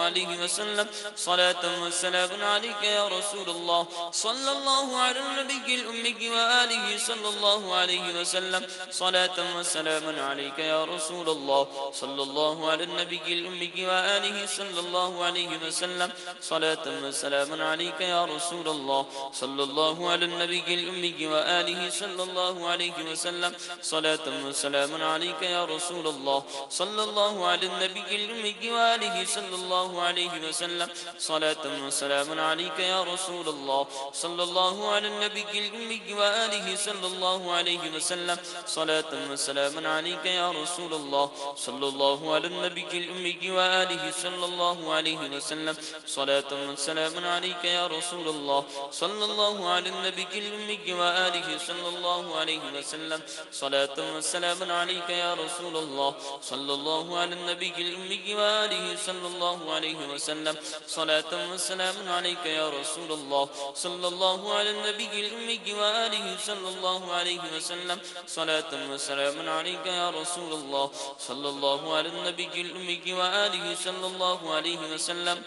عليه وسلم صلاة وسلام عليك يا رسول الله صلى الله على النبي الأمي وآله صلى الله عليه وسلم صلاة وسلام عليك يا رسول الله صلى الله على النبي الأمي وآله صلى الله عليه وسلم صلاة وسلام عليك يا رسول الله صلى الله على النبي الأمي وآله صلى الله عليه وسلم صلاة وسلام عليك يا رسول الله صلى الله على النبي الأمي وآله صلى الله عليه وسلم صلاة وسلام عليك يا رسول الله صلى الله على النبي الأمي وآله صلى الله عليه وسلم صلاة وسلام عليك يا رسول الله صلى الله على النبي الأمي وآله صلى الله عليه وسلم صلاة وسلام عليك يا رسول الله صلى الله على النبي الأمي وآله صلى الله عليه وسلم صلاة وسلام عليك يا رسول الله صلى الله على النبي الأمي وآله صلى الله عليه وسلم صلاة وسلام عليك يا رسول الله صلى الله على النبي الأمي وآله صلى الله عليه وسلم صلاة وسلام عليك يا رسول الله صلى الله على النبي الأمي وآله صلى الله عليه وسلم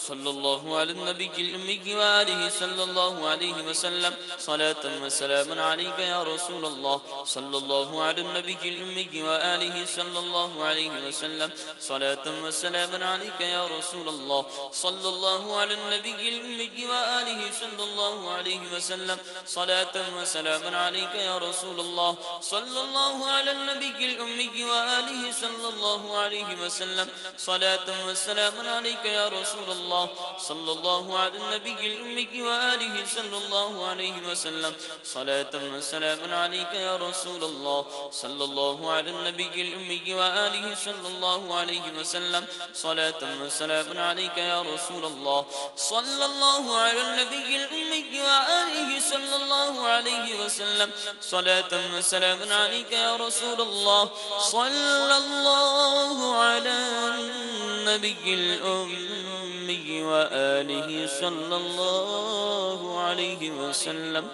صلى الله على النبي الأمي وآله صلى الله عليه وسلم صلاة وسلام عليك يا رسول الله صلى الله على النبي الأمي وآله صلى الله عليه وسلم صلاة وسلام عليك يا رسول الله صلى الله على النبي الأمي وآله صلى الله عليه وسلم صلاة وسلام عليك يا رسول الله صلى الله على النبي الأمي وآله صلى الله عليه وسلم صلاة وسلام عليك يا رسول الله صلى الله على النبي الأمي وآله صلى الله عليه وسلم صلاة وسلام عليك يا رسول الله صلى الله على النبي الأمي وآله صلى الله عليه وسلم صلاة وسلام عليك يا رسول الله صلى الله على النبي الأمي وآله صلى الله عليه وسلم صلاة وسلام عليك يا رسول الله صلى الله على النبي الأمي وآله صلى الله عليه وسلم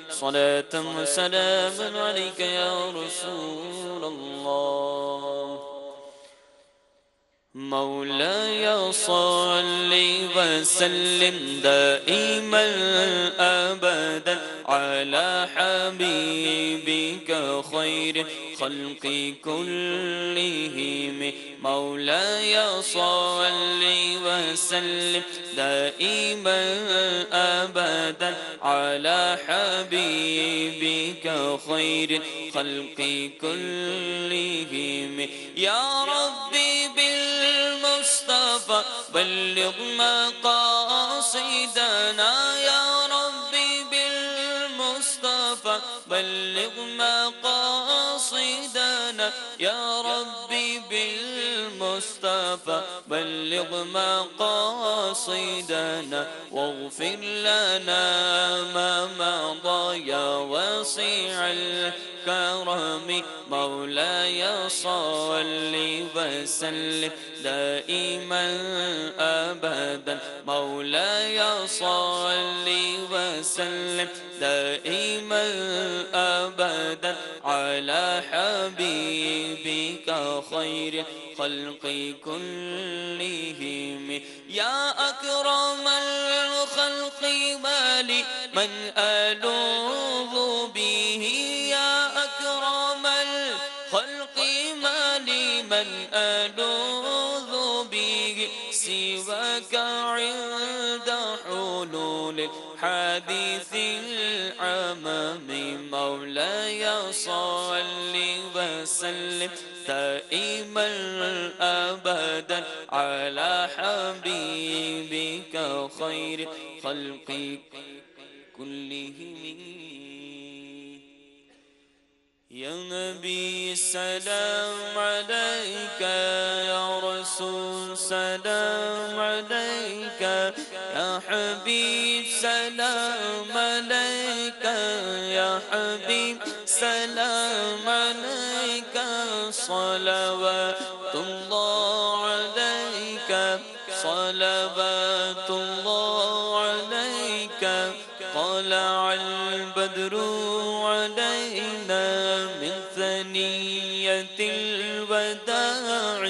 صلاة وسلام عليك يا رسول الله مولاي صل وسلم دائما أبدا على حبيبك خير خلق كلهم مولاي صل وسلم دائما أبدا على حبيبك خير خلق كلهم يا ربي بالمصطفى بلغ مقاصدنا يا ربي بالمصطفى بلغ مقاصدنا يا ربي بالمصطفى بلغ مقاصدنا واغفر لنا ما مضى يا واسع الكرم مولاي صل وسلم دائما أبدا مولاي صل وسلم دائما أبدا على حبيبك خير خلق كلهم يا أكرم الخلق مالي من ألوذ به يا أكرم الخلق مالي من ألوذ به سواك عند حلول الحادث العمام مولاي صل وسلم دائما أبدا على حبيبك خير خلق كلهم يا نبي سلام عليك يا رسول سلام عليك يا حبيب سلام عليك يا حبيب سلام عليك صلوات الله عليك صلوات الله عليك طلع البدر علينا من ثنية الوداع